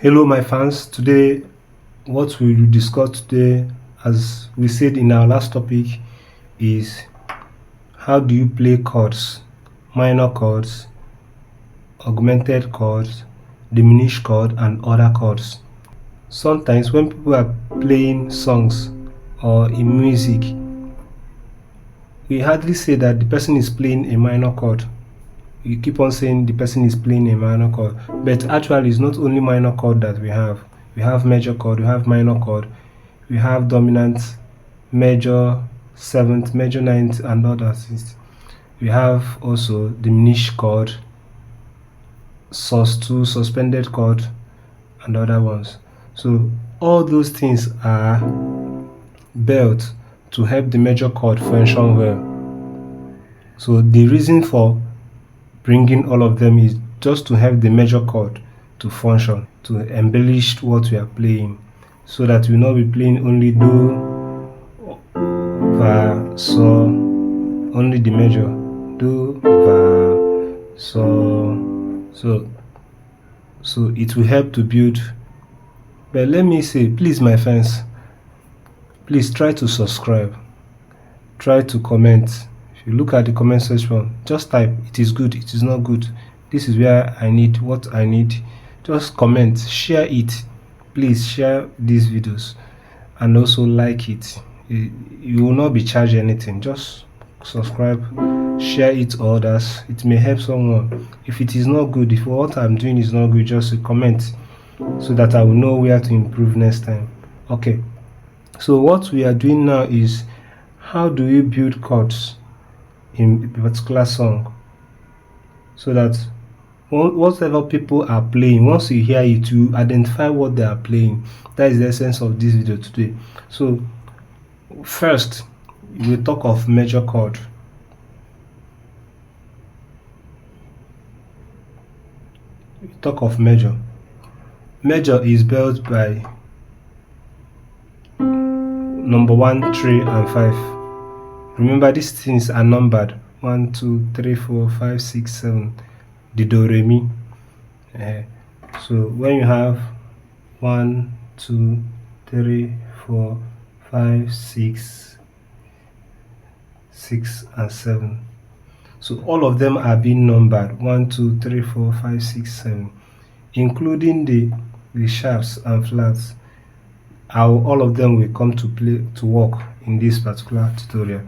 Hello my fans, today what we will discuss today, as we said in our last topic, is how do you play chords, minor chords, augmented chords, diminished chord and other chords. Sometimes when people are playing songs or in music, we hardly say that the person is playing a minor chord. You keep on saying the person is playing a minor chord, but actually it's not only minor chord that we have. We have major chord, we have minor chord, we have dominant, major, seventh, major, ninth and others. We have also diminished chord, sus2, suspended chord and other ones. So all those things are built to help the major chord function well. So the reason for bringing all of them is just to help the major chord to function, to embellish what we are playing, so that we will not be playing only do, fa, so, only the major, do, fa, so it will help to build. But let me say, please my friends, please try to subscribe, try to comment. If you look at the comment section, just type it is good, it is not good, this is where I need, what I need. Just comment, share it, please share these videos and also like it. You will not be charged anything. Just subscribe, share it to others. It may help someone. If it is not good, if what I'm doing is not good, just comment so that I will know where to improve next time. Okay, so what we are doing now is how do you build chords in a particular song, so that whatever people are playing, once you hear it, you identify what they are playing. That is the essence of this video today. So first we will talk of major chord. We talk of major. Major is built by number 1, 3 and 5. Remember, these things are numbered 1, 2, 3, 4, 5, 6, 7, the do, re, mi. So when you have 1, 2, 3, 4, 5, 6 and 7, so all of them are being numbered 1, 2, 3, 4, 5, 6, 7, including the sharps and flats. All of them will come to work in this particular tutorial.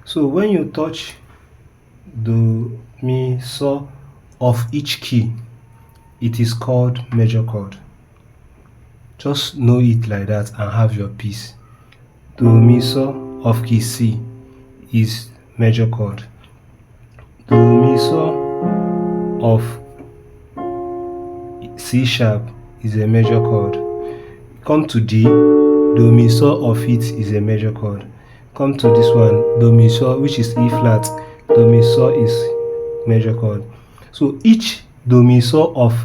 So when you touch do, mi, so of each key, it is called major chord. Just know it like that and have your peace. Do, mi, so of key C is major chord. Do, mi, so of C sharp is a major chord. Come to D, do, mi, so of it is a major chord. Come to this one, do, mi, so, which is E flat, do, mi, so is major chord. So each do, mi, so of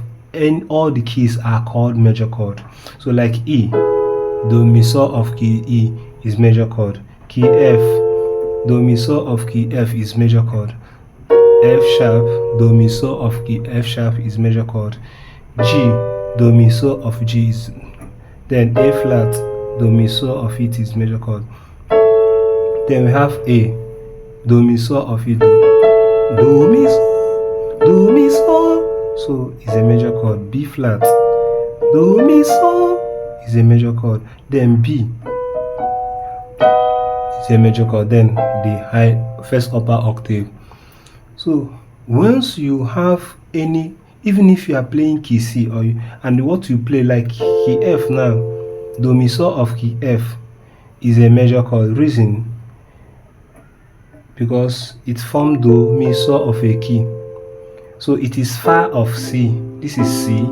all the keys are called major chord. So like E, do, mi, so of key E is major chord. Key F, do, mi, so of key F is major chord. F sharp, do, mi, so of key F sharp is major chord. G, do, mi, so of G is, then A flat, do, mi, so of it is major chord. Then we have A, do, mi, so of it, do, mi, so, so is a major chord. B flat, do, mi, so is a major chord. Then B is a major chord. Then the high first upper octave. So once you have any, even if you are playing key C and what you play like key F now, do, mi, so of key F is a major chord. Reason, because it formed do, mi, so of a key. So it is far of C. This is C.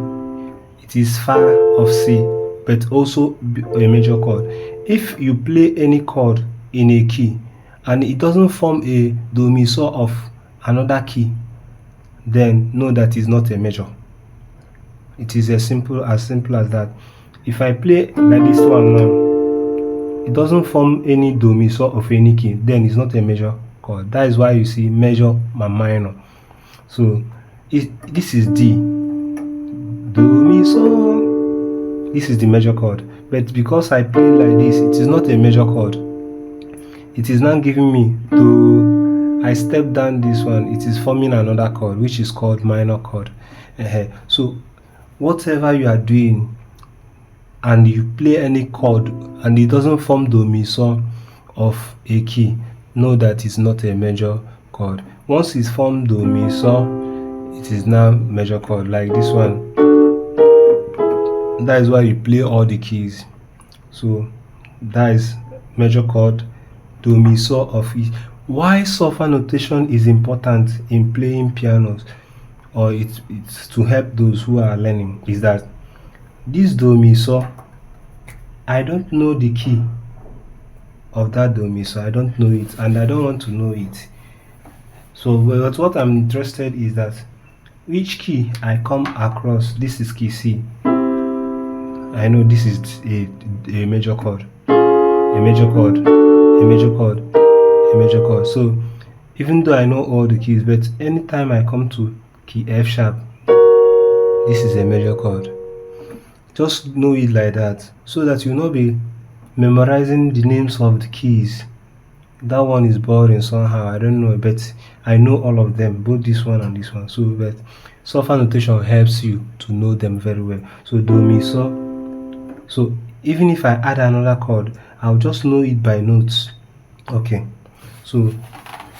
It is far of C, but also a major chord. If you play any chord in a key and it doesn't form a do, mi, so of another key, then know that it's not a major. It is as simple as that. If I play like this one now, it doesn't form any do, mi, so of any key, then it's not a major chord. That is why you see major and minor. So this is D, do, mi, so, This is the major chord. But because I play like this, it is not a major chord. It is now giving me to, I step down this one, it is forming another chord, which is called minor chord. So whatever you are doing and you play any chord and it doesn't form do, mi, so of a key, know that it's not a major chord. Once it's formed do, mi, so, it is now major chord, like this one. That is why you play all the keys. So that is major chord, do, mi, so of it. Why solfa notation is important in playing pianos, or it's to help those who are learning, is that this do, mi, so, I don't know the key of that do, mi, so I don't know it, and I don't want to know it. So but what I'm interested is that which key I come across, this is key C. I know this is a major chord, a major chord, a major chord, a major chord. So even though I know all the keys, but anytime I come to key F sharp, this is a major chord. Just know it like that, so that you'll not be memorizing the names of the keys. That one is boring somehow, I don't know, but I know all of them, both this one and this one. So but solfa notation helps you to know them very well. So do, mi, so. So even if I add another chord, I'll just know it by notes. Okay, so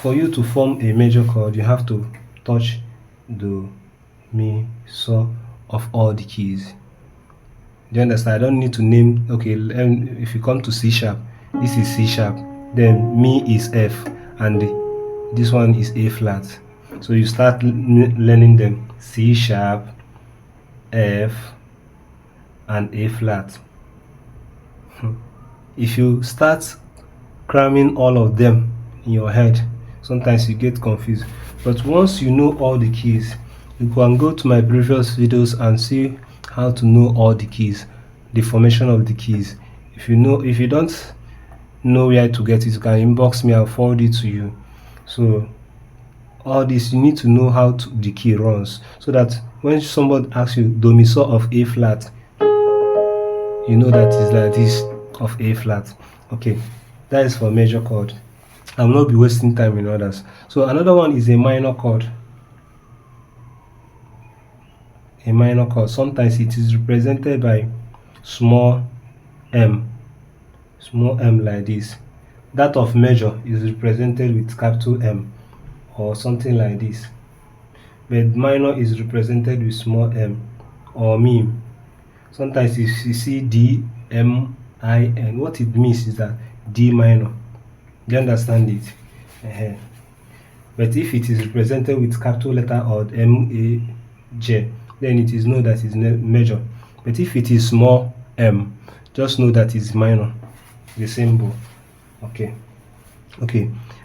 for you to form a major chord, you have to touch do, mi, so of all the keys. Do you understand? I don't need to name. Okay, if you come to C sharp, this is C sharp, then mi is F, and this one is A flat. So you start learning them: C sharp, F, and A flat. If you start cramming all of them in your head, sometimes you get confused. But once you know all the keys, you can go to my previous videos and see how to know all the keys, the formation of the keys. If you don't know where to get it, you can inbox me, I'll forward it to you. So all this, you need to know how the key runs, so that when somebody asks you do, mi, so of A flat, you know that is like this of A flat. Okay, that is for major chord. I will not be wasting time in others. So another one is a minor chord. A minor chord, sometimes it is represented by small m like this. That of major is represented with capital M or something like this, but minor is represented with small m or meme. Sometimes if you see D, M, I, N, what it means is that D minor. Do you understand it? But if it is represented with capital letter or M, A, J, then it is known that it's major. But if it is small m, just know that it's minor, the symbol. Okay,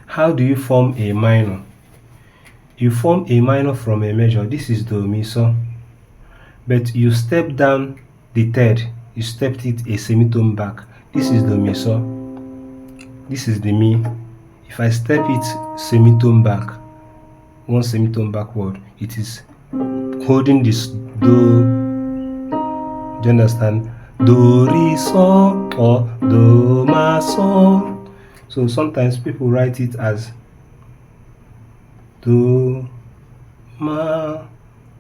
how do you form a minor? You form a minor from a major. This is do, mi, so, but you step down the third, you stepped it a semitone back. This is do, mi, so, this is the mi. If I step it semitone back, one semitone backward, it is holding this do. Do you understand? Do, re, so, or do, ma, so. So sometimes people write it as do, ma,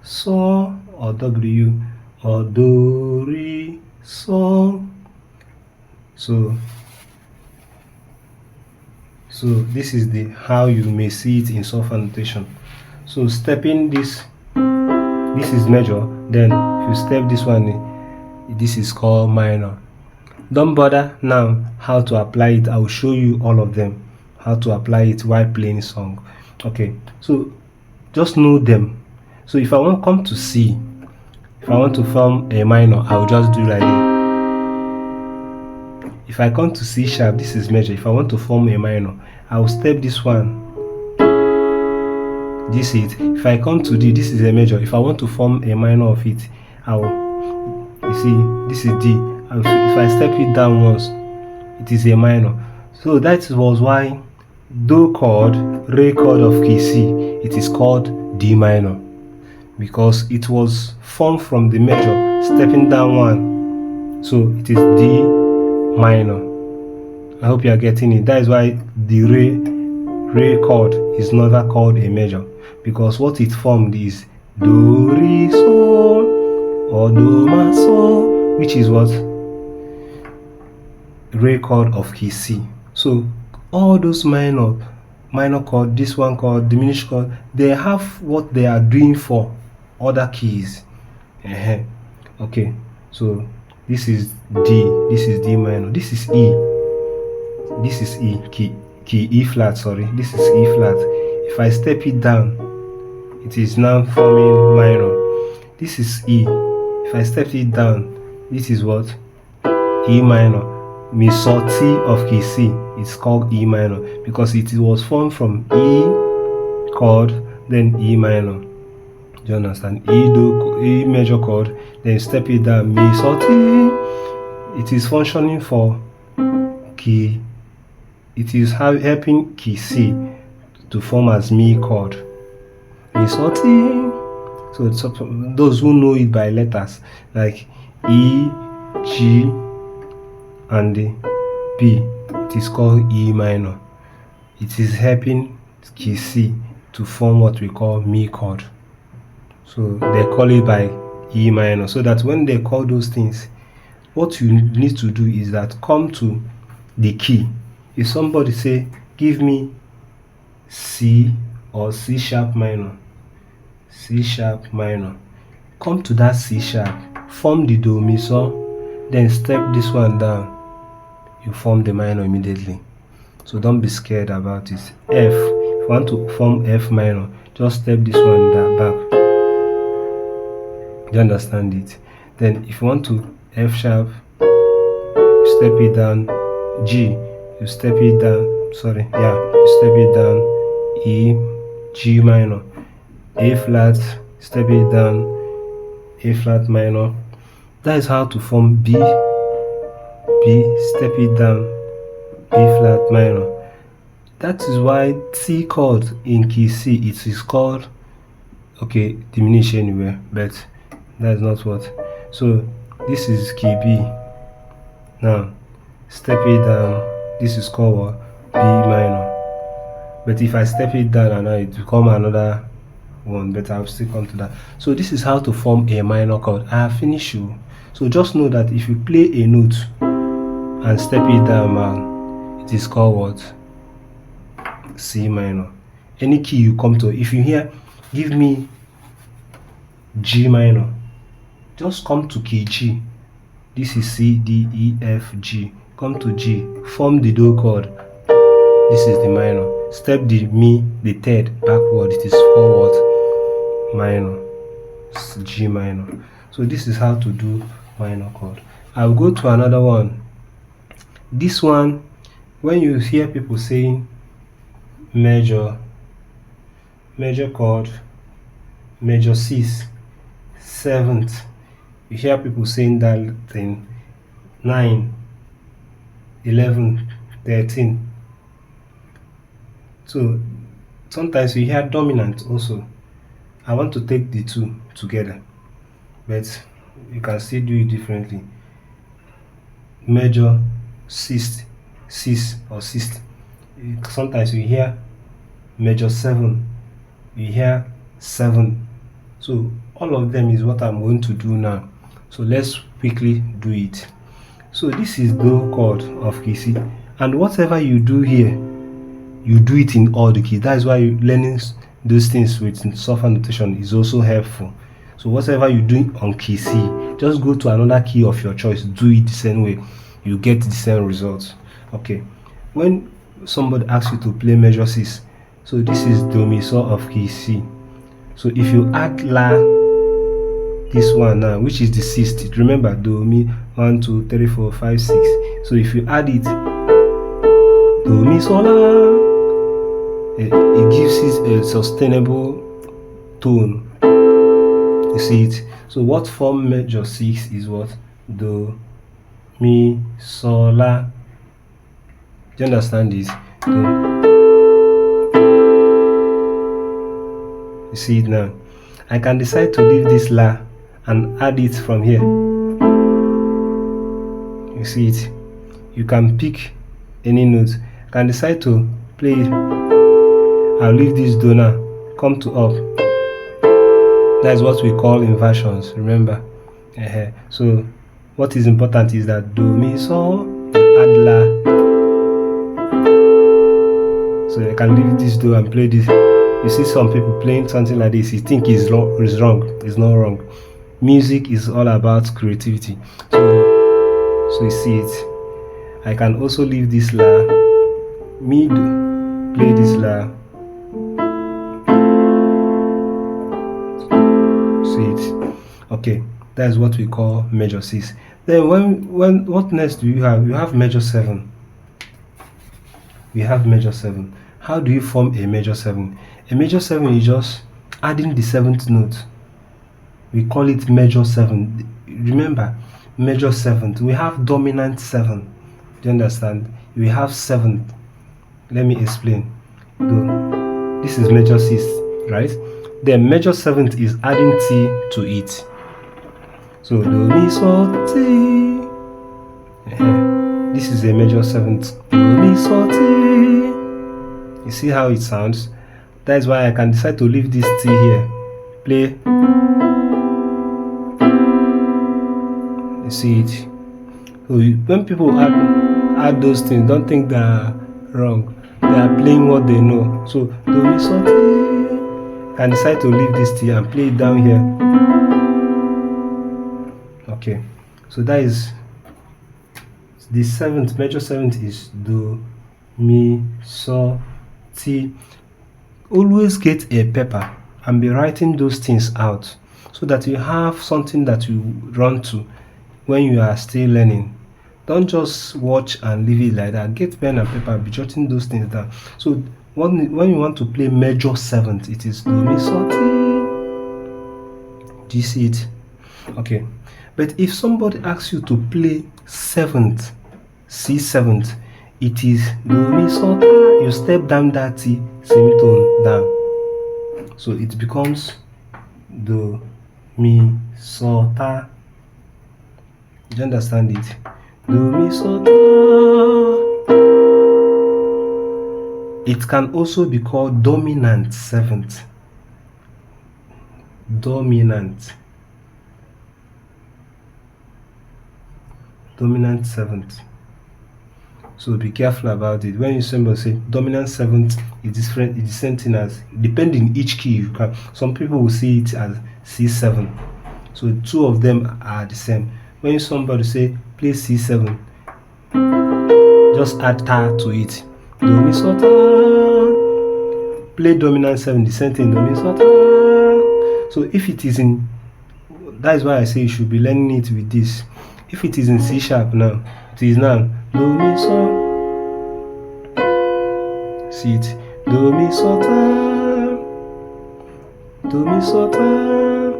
so, or W, or do, re, so. So this is the how you may see it in solfa notation. So stepping this is major, then if you step this one, this is called minor. Don't bother now how to apply it. I will show you all of them, how to apply it while playing song. Okay, so just know them. So if I want to come to C, if I want to form a minor, I will just do like this. If I come to C sharp, this is major. If I want to form a minor, I will step this one. This is it. If I come to D, this is a major. If I want to form a minor of it, I will, you see, this is D. If I step it down once, it is a minor. So that was why do chord, re chord of key C, it is called D minor, because it was formed from the major, stepping down one. So it is D minor. I hope you are getting it. That is why the re chord is never called a major, because what it formed is do, re, sol, or do, ma, sol, which is what? Re chord of key C. So all those minor chord, this one called diminished chord, they have what they are doing for other keys. Okay, so this is D, this is D minor, this is E, this is E, key E flat, sorry, this is E flat. If I step it down, it is now forming minor. This is E. If I step it down, this is what? E minor. Mi sol T of key C, it's called E minor because it was formed from E chord, then E minor. Do you understand? E major chord, then step it down, Mi sol T. It is functioning for key. It is helping key C to form as Mi chord. Mi sol T. So those who know it by letters like E, G, and B, it is called E minor. It is helping key C to form what we call Mi chord. So they call it by E minor, so that when they call those things, what you need to do is that come to the key. If somebody say give me C or C sharp minor, C sharp minor, come to that C sharp, form the do, mi, sol, then step this one down, you form the minor immediately. So don't be scared about it. F, if you want to form F minor, just step this one down back. Do you understand it? Then if you want to F sharp, step it down. G, you step it down. Sorry, yeah, you step it down. E, G minor. A flat, step it down. A flat minor. That is how to form B. B, step it down. B flat minor. That is why C chord in key C, it is called, okay, diminished anyway, but that's not what. So this is key B. Now step it down. This is called what? B minor. But if I step it down and now it become another one, but I'll still come to that. So this is how to form a minor chord. I have finished you. So just know that if you play a note and step it down, man, it is called what? C minor. Any key you come to, if you hear give me G minor, just come to key G. This is C, D, E, F, G. Come to G, form the do chord. This is the minor. Step the mi, the third backward, it is forward minor. It's G minor. So this is how to do minor chord. I'll go to another one. This one, when you hear people saying major chord, major 6, 7th, you hear people saying that thing, 9, 11, 13. So sometimes you hear dominant also. I want to take the two together, but you can still do it differently. Major 6 or 6th. Sometimes you hear major 7, you hear 7. So all of them is what I'm going to do now. So let's quickly do it. So this is do chord of key C, and whatever you do here, you do it in all the keys. That is why learning those things with software notation is also helpful. So whatever you do on key C, just go to another key of your choice, do it the same way, you get the same results. Okay, when somebody asks you to play major 6, so this is do, mi, sol of key C. So if you add la, this one now, which is the 6th, remember do, mi, 1, 2, 3, 4, 5, 6. So if you add it, do, mi, sol, la, it gives it a sustainable tone. You see it? So what form major 6 is what? Do, mi, sol, la. Do you understand this? Do. You see it now? I can decide to leave this la and add it from here. You see it. You can pick any note. You can decide to play it. I'll leave this do now. Come to up. That is what we call inversions. Remember. So what is important is that do, mi, so, add la. So I can leave this do and play this. You see some people playing something like this. You think it's wrong. It's not wrong. Music is all about creativity. So you see it. I can also leave this la, mi, do, play this la. See it. Okay, that is what we call major 6. Then what next do you have? You have major 7. We have major 7. How do you form a major 7? A major 7 is just adding the 7th note. We call it major 7. Remember, major 7th. We have dominant 7. Do you understand? We have 7th. Let me explain. This is major 6, right? Then major 7th is adding T to it. So do, mi, so, T. This is a major 7th. Do, mi, so, T. You see how it sounds? That is why I can decide to leave this T here. Play. You see it? So when people add those things, don't think they are wrong. They are playing what they know. So do, mi, so, T. I can decide to leave this T and play it down here. Okay, so that is the 7th, major 7th is do, mi, so, T. Always get a paper and be writing those things out so that you have something that you run to when you are still learning. Don't just watch and leave it like that. Get pen and paper, be jotting those things down. So when you want to play major 7th, it is do, mi, so, T. Do you see it? Okay. But if somebody asks you to play 7th, C7th, it is do, mi, so, ta. You step down that T semitone down. So it becomes do, mi, so, ta. Do you understand it? Do, mi, so, ta. It can also be called dominant 7th. Dominant 7th. So be careful about it. When you say dominant 7th, it's different. It's the same thing as, depending each key you can. Some people will see it as C7. So 2 of them are the same. When somebody say play C7, just add ta to it. Do, mi, so, ta. Play dominant 7, the same thing. Do, mi, so, ta. So if it is in, that is why I say you should be learning it with this. If it is in C sharp now, it is now do, mi, so. See it? Do, mi, so, ta. Do, mi, so, ta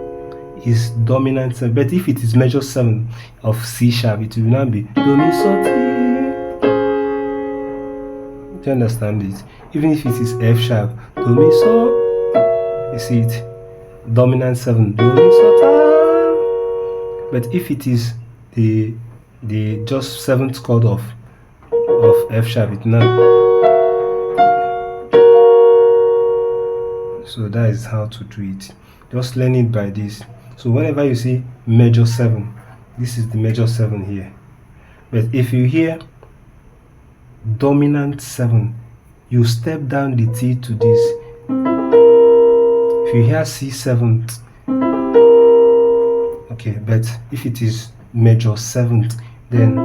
is dominant 7. But if it is major 7 of C sharp, it will now be do, mi, so, ti. Do you understand it? Even if it is F sharp, do, mi, so. You see it? Dominant 7, do, mi, so, ta. But if it is the just 7th chord of F sharp, it now. So that is how to do it. Just learn it by this. So whenever you see major 7, this is the major 7 here. But if you hear dominant 7, you step down the T to this. If you hear C7, okay, but if it is major 7th, then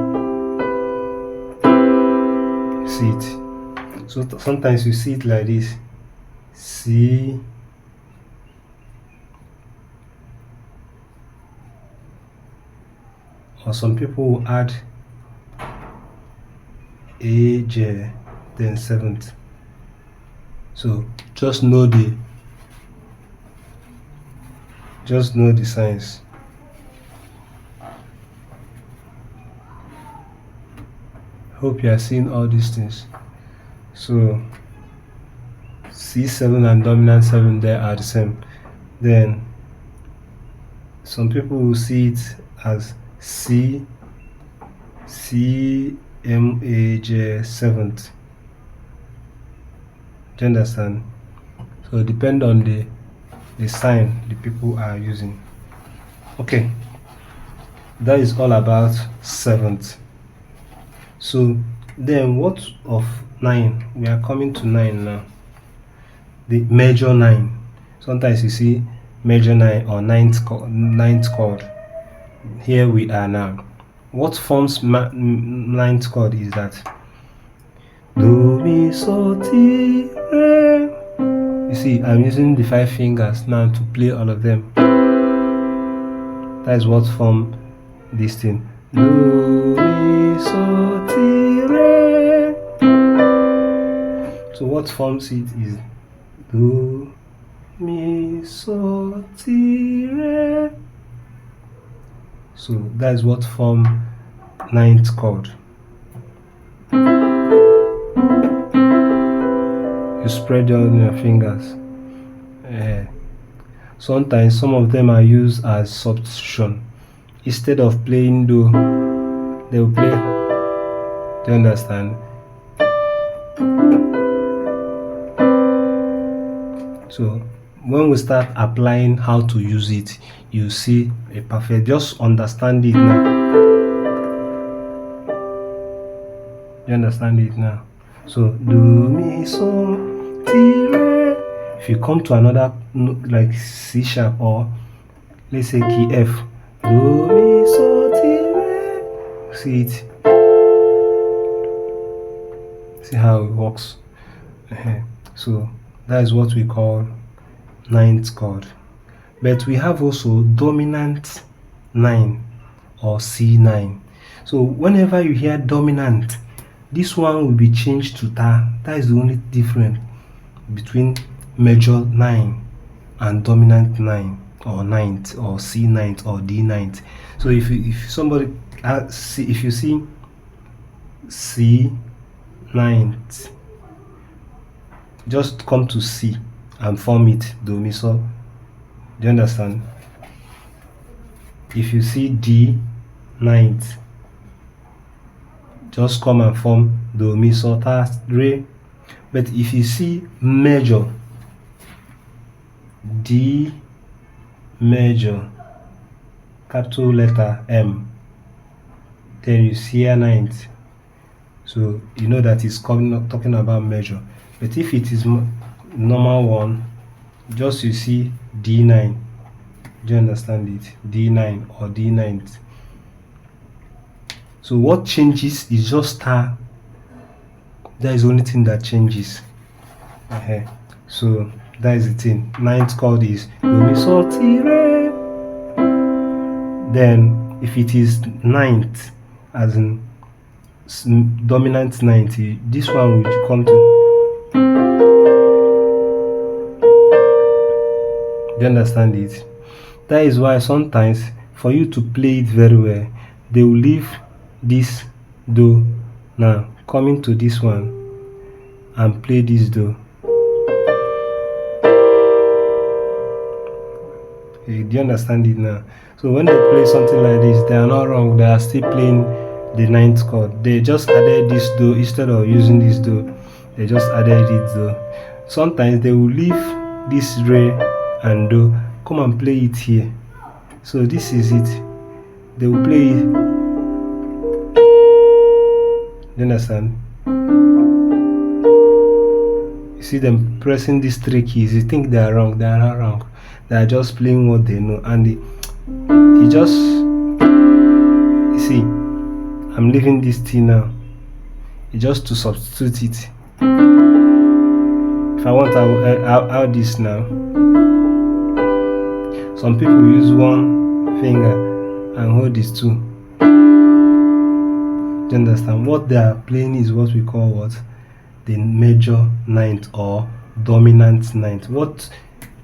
see it. So sometimes you see it like this. C, or some people will add A, J, then 7th. So just know the signs. Hope you are seeing all these things. So C7 and dominant 7 there are the same. Then some people will see it as C, C major 7th. Do you understand? So depend on the sign the people are using. Okay, that is all about 7th. So then what of 9? We are coming to 9 now. The major 9. Sometimes you see major 9 or ninth chord. Here we are now. What forms ninth chord is that? Do, mi, so, ti, re. You see, I'm using the 5 fingers now to play all of them. That is what form this thing. Do, mi, so, ti, re. So what forms it is do, mi, so, ti, re. So that is what form ninth chord. You spread on your fingers. Sometimes some of them are used as substitution. Instead of playing do, they will play. Do you understand? So when we start applying how to use it, you see a perfect. Just understand it now. You understand it now? So do, mi, so, ti, re. If you come to another like C sharp or let's say key F, do, mi, so, ti, re. See it? See how it works? So that is what we call ninth chord. But we have also dominant 9 or C9. So whenever you hear dominant, this one will be changed to ta. That is the only difference between major 9 and dominant 9 or 9th or C9th or D9th. So if somebody if you see C9th, just come to C and form it do, mi, so. Do you understand? If you see D9th, just come and form do, mi, so, ta, re. But if you see major, D major, capital letter M, then you see a 9th. So you know that it's talking about major. But if it is normal one, just you see D9. Do you understand it? D9 or D9th. So what changes is just ta. That is the only thing that changes. So that is the thing. Ninth chord is do, mi, so, ti, re. Then if it is ninth, as in dominant 90, this one will come to. Do you understand it? That is why sometimes for you to play it very well, they will leave this do now coming to this one and play this do. Do you understand it now? So when they play something like this, they are not wrong. They are still playing the ninth chord. They just added this do instead of using this do. They just added it do. Sometimes they will leave this re and do, come and play it here. So this is it. They will play it. Do you understand? You see them pressing these 3 keys. You think they are wrong. They are not wrong. They are just playing what they know. And you see, I'm leaving this T now. It's just to substitute it. If I want, I'll add this now. Some people use one finger and hold these 2. Do you understand? What they are playing is what we call what? The major 9th or dominant 9th. What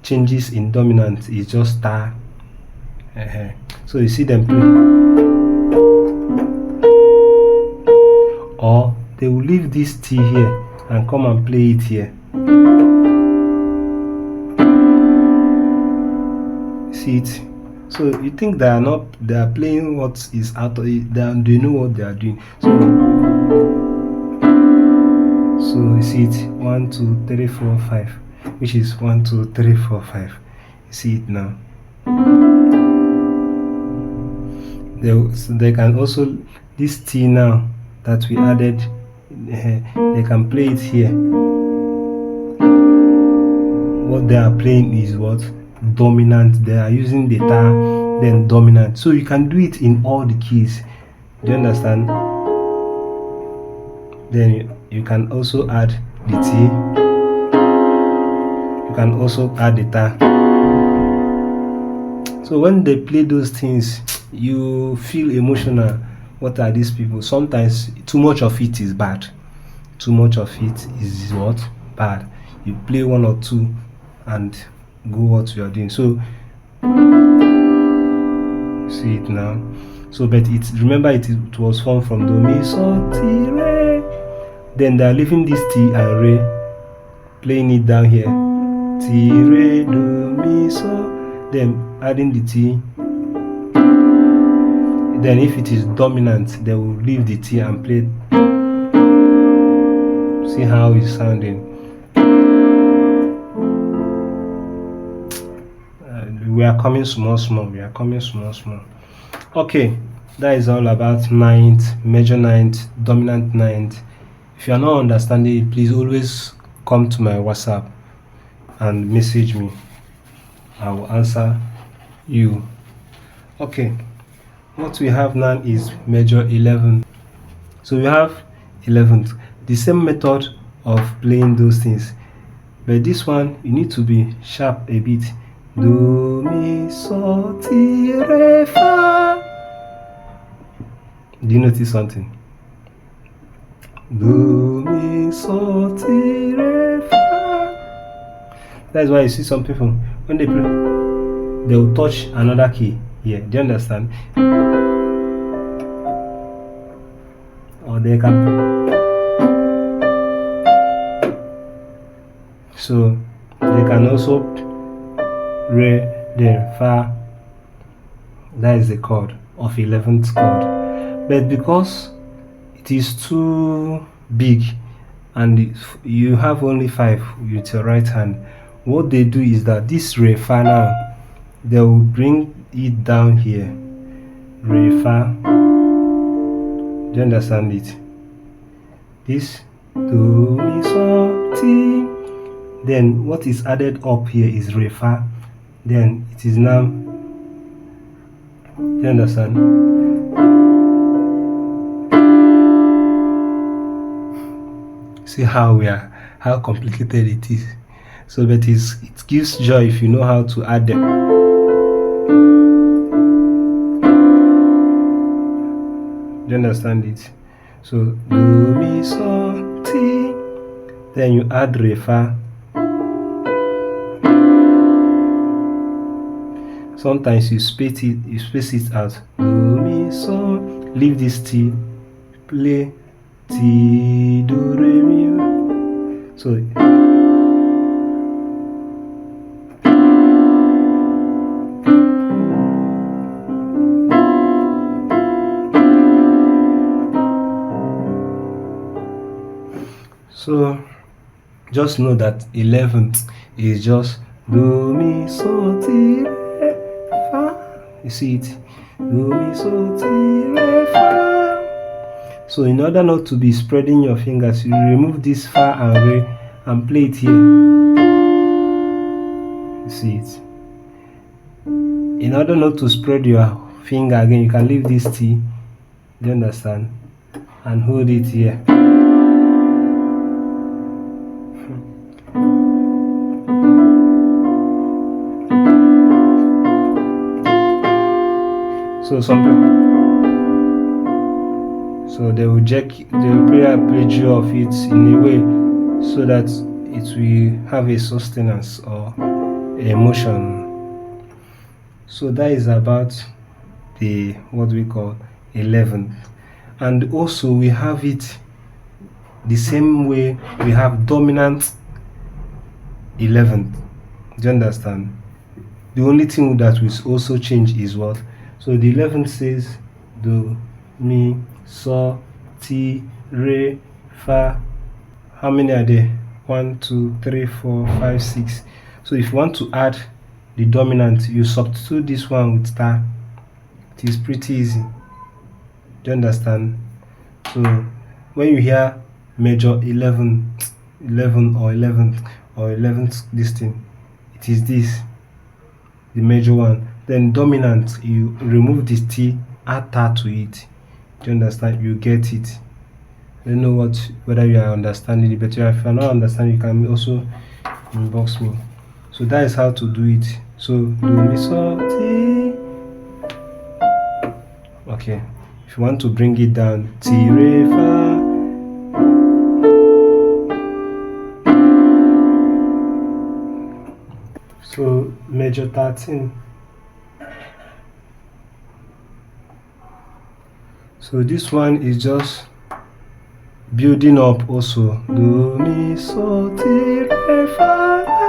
changes in dominant is just ta. So you see them play. Or they will leave this T here and come and play it here. See it? So you think they are playing what is out of it, they know what they are doing. So you see it 1 2 3 4 5, which is 1 2 3 4 5. You see it now. They can also, this T now that we added, they can play it here. What they are playing is what? Dominant. They are using the tar, then dominant. So you can do it in all the keys. Do you understand? Then you can also add the T. You can also add the tar. So when they play those things, you feel emotional. What are these people? Sometimes too much of it is bad. Too much of it is what? Bad. You play one or two and go what you are doing. So see it now. So but remember it was formed from do, mi, so, ti, re. Then they are leaving this T and re, playing it down here. Ti, re, do, mi, so. Then adding the T. Then if it is dominant, they will leave the T and play. See how it's sounding. We are coming small. Okay, that is all about ninth, major ninth, dominant ninth. If you are not understanding it, please always come to my WhatsApp and message me. I will answer you. Okay, what we have now is major 11. So we have 11th, the same method of playing those things, but this one you need to be sharp a bit. Do, mi, so, ti, re, fa. Do you notice something? Do, mi, so, ti, re, fa. That's why you see some people, when they play, they will touch another key here. Do you understand? Or they can. So they can also re, then fa. That is the chord of 11th chord. But because it is too big and you have only 5 with your right hand, what they do is that this re, fa now, they will bring it down here. Re, fa. Do you understand it? This do, mi, so, ti. Then what is added up here is re, fa. Then it is now. Do you understand? See how complicated it is. So but it gives joy if you know how to add them. Do you understand it? So do, mi, so, ti. Then you add re, fa. Sometimes you space it out. Do, mi, so, leave this T, play Ti, do, re, mi. So just know that 11th is just do, mi, so, ti, re, fa. You see it? Do, mi, so, ti, re, fa. So in order not to be spreading your fingers, you remove this fa and re and play it here. You see it? In order not to spread your finger again, you can leave this T. Do you understand? And hold it here. So some people, so they will play a preview of it in a way so that it will have a sustenance or emotion. So that is about the what we call 11th. And also we have it the same way we have dominant 11th. Do you understand? The only thing that will also change is what? So the 11th says do, mi, so, ti, re, fa. How many are there? 1, 2, 3, 4, 5, 6. So if you want to add the dominant, you substitute this one with star. It is pretty easy. Do you understand? So when you hear major 11, 11 or 11th or 11th this thing, it is this, the major one. Then dominant, you remove this T, add tar to it. Do you understand? You get it. I don't know whether you are understanding it, but if you are not understanding, you can also inbox me. So that is how to do it. So do, mi, so, ti. Okay. If you want to bring it down, ti, re, fa. So major 13. So this one is just building up also. Do, mi, so, ti, re, fa, la.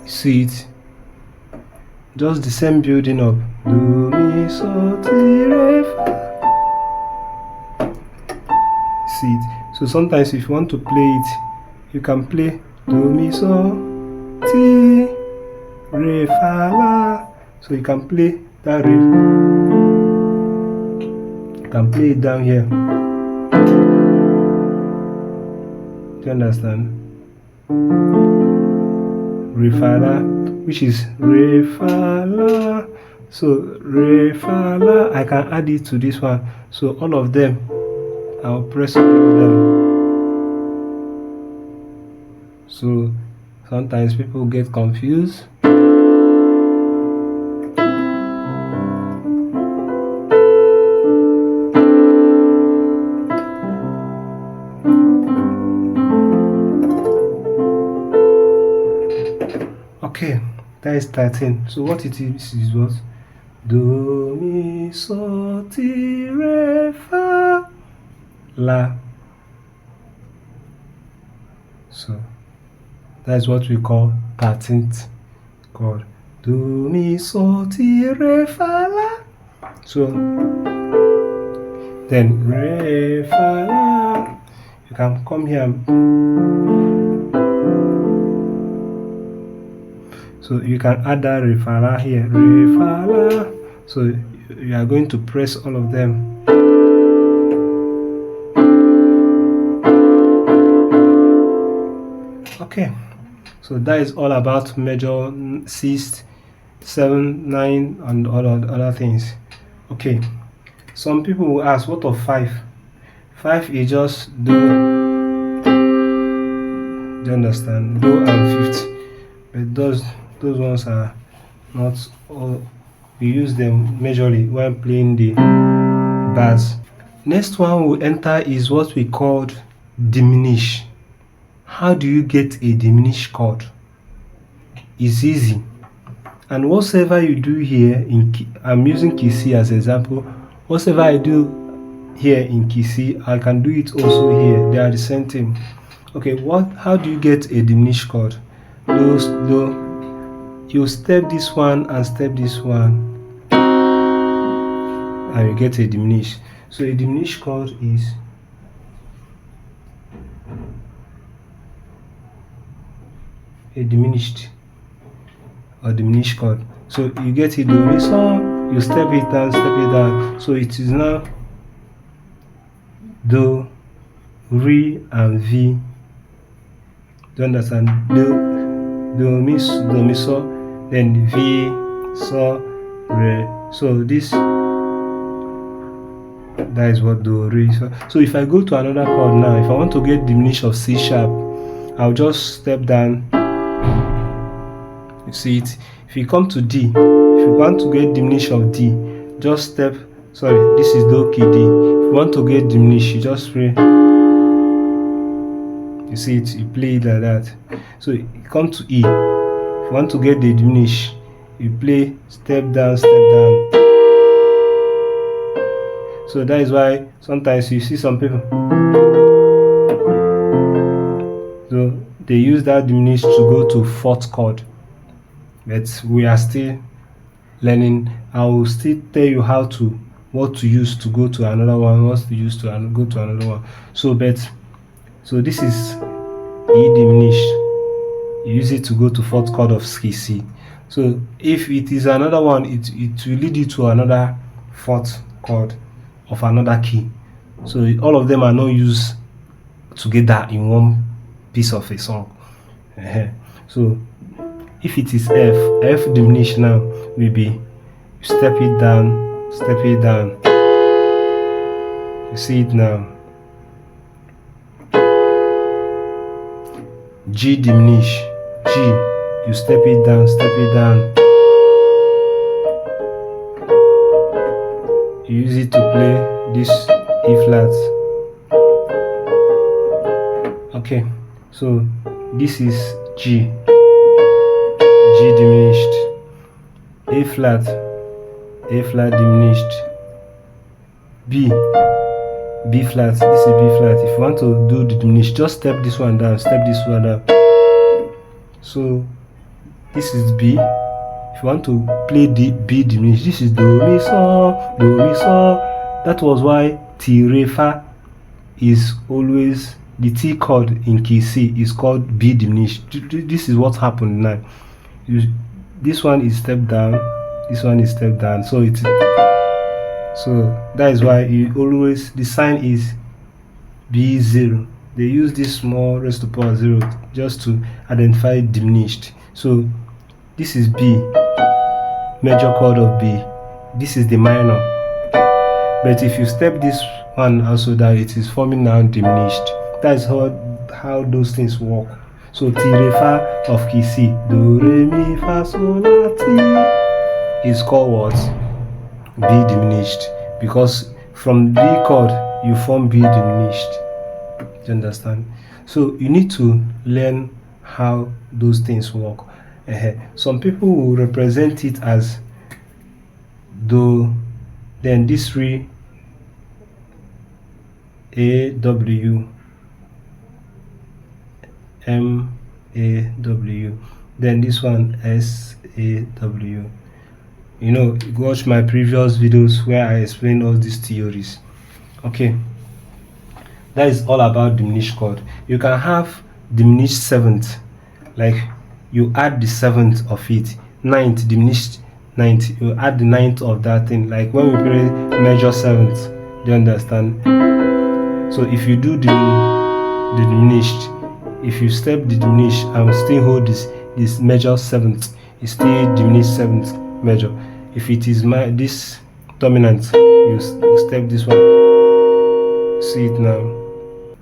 See it? Just the same building up. Do, mi, so, ti, re, fa. See it? So sometimes if you want to play it, you can play do, mi, so, ti, re, fa, la. So you can play that re. You can play it down here. Do you understand? Re, fa, la, which is re, fa, la. So re, fa, la, I can add it to this one. So all of them, I'll press all of them. So sometimes people get confused. Okay, that is 13. So what it is what? Do, mi, so, ti, re, fa, la. So that's what we call 13th chord. Do, mi, so, ti, re, fa, la. So then re, fa, la. You can come here. So you can add that re, fa, la here. Re, fa, la. So you are going to press all of them. Okay, so that is all about major 6, 7, 9, and all other things. Okay, some people will ask, what of 5? 5 is just do. Do you understand? Do and fifth. But those ones are not all. We use them majorly when playing the bars. Next one we enter is what we called diminish. How do you get a diminished chord? It's easy. And whatever you do here I'm using key C as an example. Whatever I do here in key C, I can do it also here. They are the same thing. Okay, how do you get a diminished chord? You step this one and step this one, and you get a diminished. So a diminished chord is a diminished or diminished chord. So you get it, do, mi, so, you step it down, so it is now do, re, and v. Do you understand? Do, mi, so, then v, so, re. So this, that is what do, re. So if I go to another chord now, if I want to get diminished of C sharp, I'll just step down. You see it? If you come to D, if you want to get diminished of D, just step. Sorry, this is do, key, D. If you want to get diminished, you just play. You see it? You play it like that. So you come to E. If you want to get the diminished, you play step down, step down. So that is why sometimes you see some people. So they use that diminished to go to fourth chord, but we are still learning. I will still tell you what to use to go to another one, what to use to go to another one. So this is E diminished. You use it to go to fourth chord of key C. So if it is another one, it will lead you to another fourth chord of another key. So all of them are not used together in one piece of a song. So if it is F diminished now will be step it down, step it down. You see it now. G diminished, G, you step it down, step it down. You use it to play this E flat. Okay, so this is G diminished, A flat diminished, B flat, this is B flat. If you want to do the diminished, just step this one down, step this one down. So this is B. If you want to play the B diminished, this is do mi so, do mi so. That was why Ti Re Fa is always the T chord in key C is called B diminished. This is what happened now. This one is step down, this one is step down. So that is why the sign is B0. They use this small raised to power 0 just to identify diminished. So this is B, major chord of B. This is the minor. But if you step this one also down, it is forming now diminished. That is how those things work. So Ti Re Fa of key C, do re mi fa sol la ti, is called what? B diminished, because from B chord you form B diminished. Do you understand? So you need to learn how those things work. Some people will represent it as do, then this re A W M A W, then this one S A W. You know, watch my previous videos where I explain all these theories. Okay, that is all about diminished chord. You can have diminished seventh, like you add the seventh of it, ninth, diminished ninth, you add the ninth of that thing, like when we play major seventh. Do you understand? So if you do the diminished, if you step the diminished and still hold this major seventh, it's still diminished seventh major. If it is this dominant, you step this one. See it now.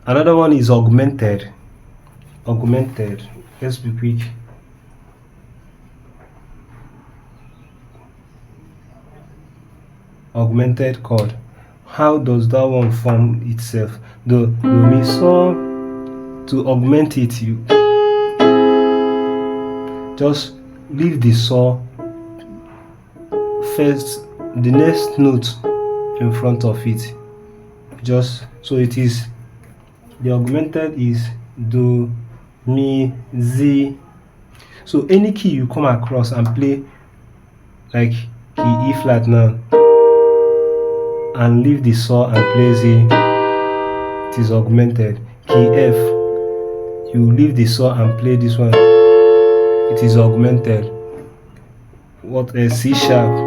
Another one is augmented. Augmented. Let's be quick. Augmented chord. How does that one form itself? Do mi so. To augment it, you just leave the saw first, the next note in front of it, just so it is. The augmented is do mi z. So any key you come across and play, like key E flat now, and leave the saw and play Z, it is augmented. Key F, you leave the saw and play this one, it is augmented. What a C sharp,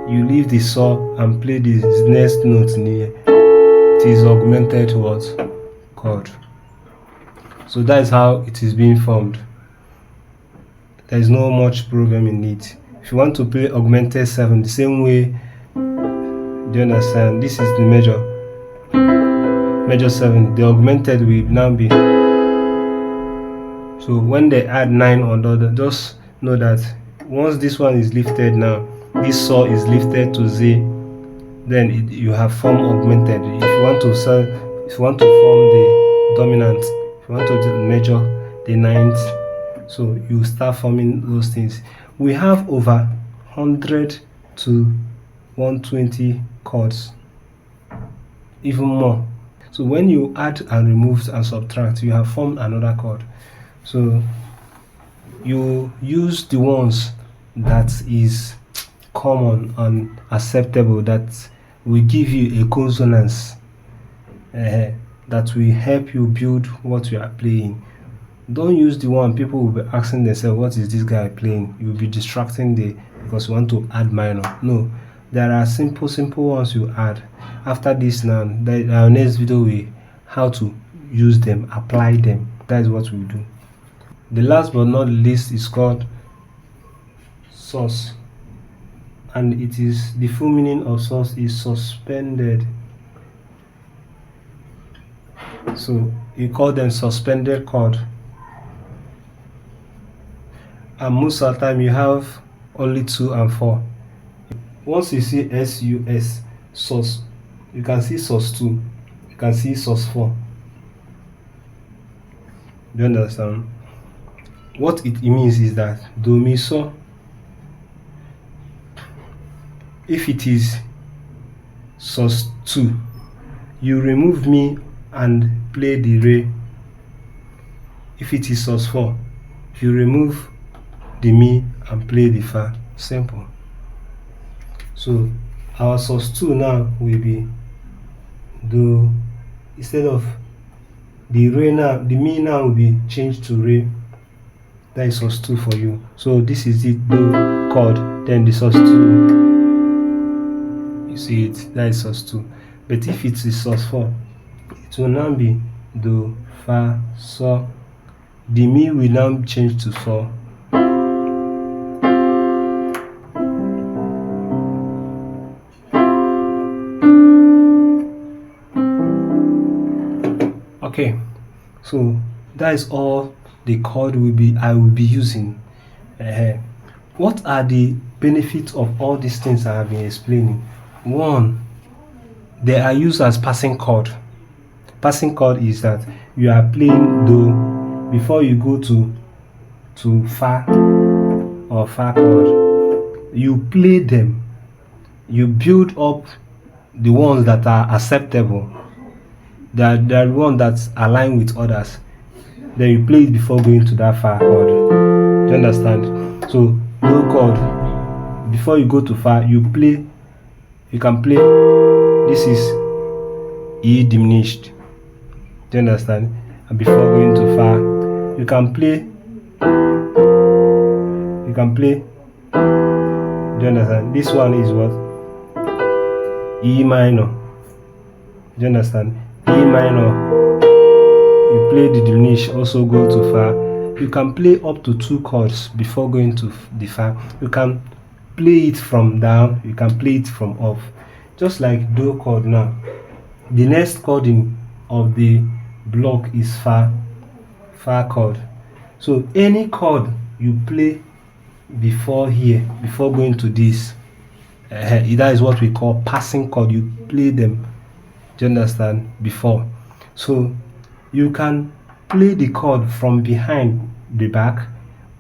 you leave the saw and play this next note near, it is augmented what? Chord. So that is how it is being formed. There is no much problem in it. If you want to play augmented 7 the same way, do you understand? This is the major 7. The augmented will now be. So when they add 9 on the other, just know that once this one is lifted now, this saw is lifted to Z, then you have formed augmented. If you want to form the dominant, if you want to measure the ninth, so you start forming those things. We have over 100 to 120 chords, even more. So when you add and remove and subtract, you have formed another chord. So you use the ones that is common and acceptable, that will give you a consonance, that will help you build what you are playing. Don't use the one people will be asking themselves, what is this guy playing? You'll be distracting because you want to add minor. No, there are simple ones you add. After this now, our next video will how to use them, apply them. That is what we do. The last but not least is called source, and it is the full meaning of source is suspended. So you call them suspended chord. And most of the time you have only 2 and 4. Once you see SUS, source, you can see source 2, you can see source 4. Do you understand? What it means is that do mi so, if it is source 2, you remove mi and play the re. If it is source 4, you remove the mi and play the fa. Simple. So our source 2 now will be do, instead of the re now, the mi now will be changed to re. That is source 2 for you. So this is the do chord, then the source 2. You see it, that is source 2. But if it is source 4, it will now be do, fa, so. The mi will now change to so. Okay, so that is all the chord I will be using. What are the benefits of all these things I have been explaining? One, they are used as passing chord. Passing chord is that you are playing do before you go to fa or fa chord. You play them, you build up the ones that are acceptable, the one that's aligned with others. Then you play it before going to that fa chord. Do you understand? So do chord, before you go to fa, you can play, this is E diminished. Do you understand? And before going to fa, you can play, do you understand? This one is what? E minor. Do you understand? E minor, you play the diminished, also go to fa. You can play up to 2 chords before going to the fa. You can play it from down, you can play it from up. Just like do chord now. The next chord of the block is fa chord. So any chord you play before here, before going to this, that is what we call passing chord. You play them, do you understand, before. So you can play the chord from behind the back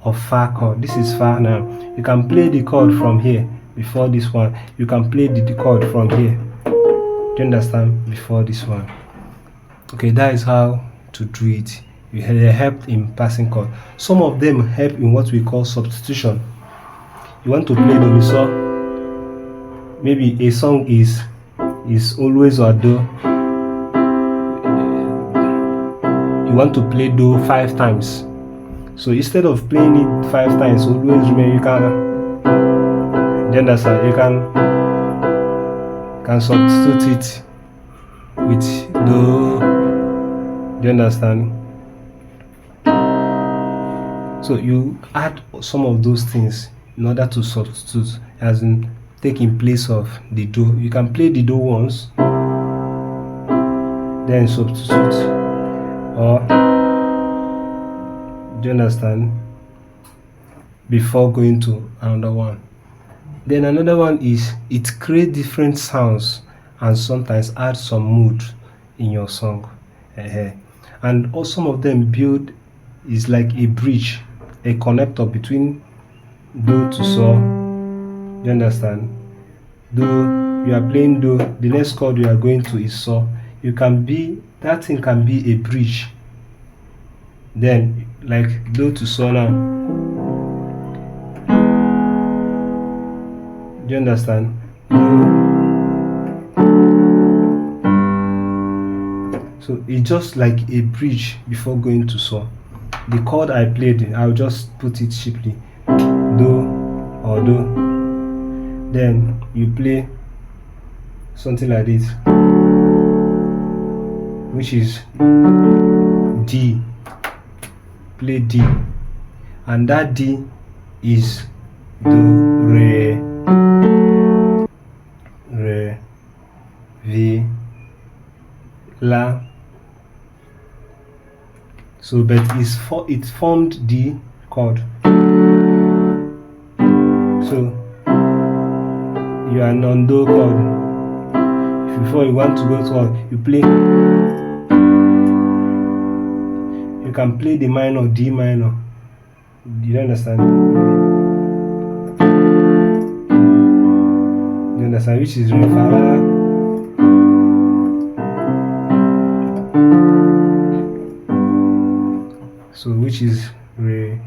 of fa chord. This is fa now. You can play the chord from here before this one. You can play the chord from here, do you understand, before this one. Okay, that is how to do it. They help in passing chord. Some of them help in what we call substitution. You want to play do mi so, maybe a song is always or do. You want to play do 5 times. So instead of playing it 5 times, always remember you can, do you understand? You can substitute it with do. Do you understand? So you add some of those things in order to substitute, as in take in place of the do. You can play the do once, then substitute, or, do you understand, before going to another one. Then another one is it creates different sounds and sometimes add some mood in your song. And also some of them build is like a bridge, a connector between do to so. Do you understand? Do, you are playing do, the next chord you are going to is so. That thing can be a bridge. Then like do to so now. Do you understand? So it's just like a bridge before going to so. The chord I played, I'll just put it cheaply. Do or do. Then you play something like this, which is D. Play D. And that D is do, re, V, La. So, but it formed D chord. So, you are on Do chord. Before you want to go to, you play. You can play the minor, D minor. You understand? You understand? Which is Re, Fa, La. So, which is Re,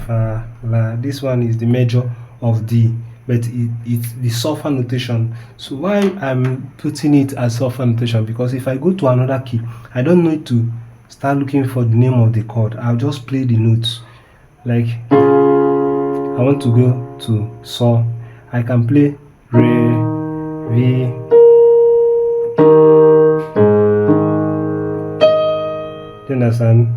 Fa, La. This one is the major of D, but it's the sulfur notation. So, why I'm putting it as sulfur notation? Because if I go to another key, I don't need to start looking for the name of the chord. I'll just play the notes. Like, I want to go to So, I can play Re, V. Do you understand?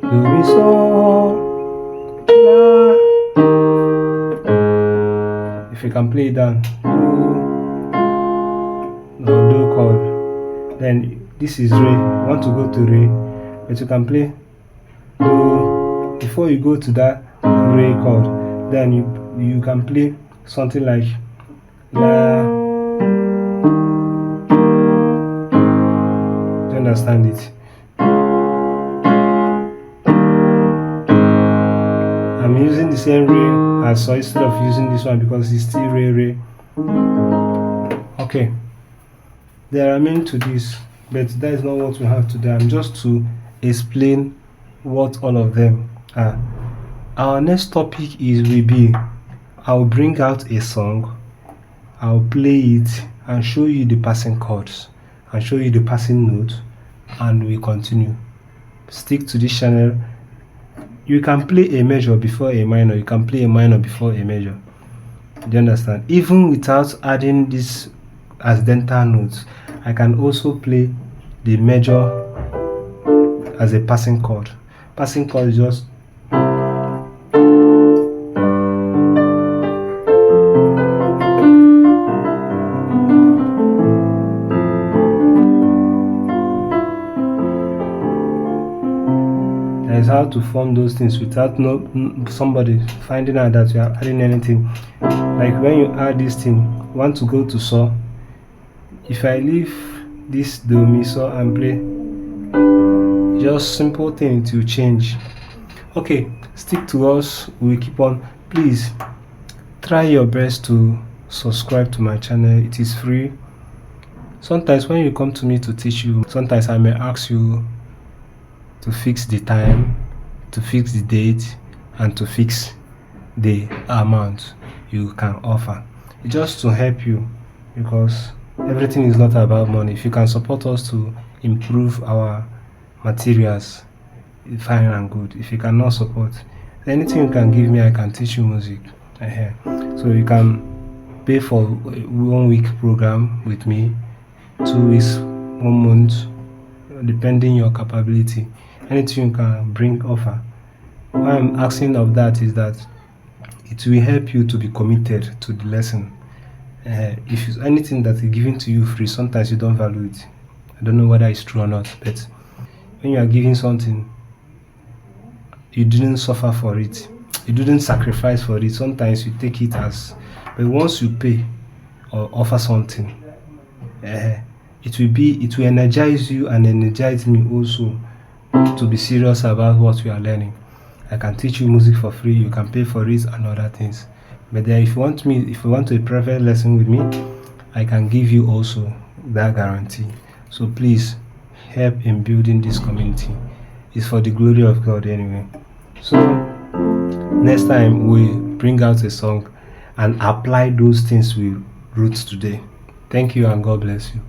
Do, Mi, So, La. If you can play it down, Do chord. Then this is Re. You want to go to Re, but you can play Do before you go to that Re chord. Then you can play something like La. Do you understand it? I'm using the same Re as So instead of using this one because it's still Re. Okay. There are many to this, but that is not what we have today. I'm just to explain what all of them are. Our next topic will be I'll bring out a song, I'll play it and show you the passing chords and show you the passing notes, and we continue. Stick to this channel. You can play a major before a minor, you can play a minor before a major. Do you understand? Even without adding this accidental notes, I can also play the major as a passing chord. Passing chord is just that is how to form those things without somebody finding out that you are adding anything. Like when you add this thing, want to go to So. If I leave this Do, Mi, So and play, just simple thing to change. Okay, stick to us, we'll keep on. Please try your best to subscribe to my channel. It is free. Sometimes when you come to me to teach you, sometimes I may ask you to fix the time, to fix the date, and to fix the amount you can offer. It's just to help you, because everything is not about money. If you can support us to improve our materials, fine and good. If you cannot support, anything you can give me, I can teach you music. So you can pay for a 1 week program with me, 2 weeks, 1 month, depending your capability. Anything you can bring, offer. What I'm asking of that is that it will help you to be committed to the lesson. If it's anything that is given to you free, sometimes you don't value it. I don't know whether it's true or not, but when you are giving something, you didn't suffer for it, you didn't sacrifice for it. Sometimes you take it as, but once you pay or offer something, it will energize you and energize me also to be serious about what we are learning. I can teach you music for free, you can pay for it and other things. But then if you want a private lesson with me, I can give you also that guarantee. So please help in building this community. It's for the glory of God anyway. So next time we bring out a song and apply those things we wrote today. Thank you and God bless you.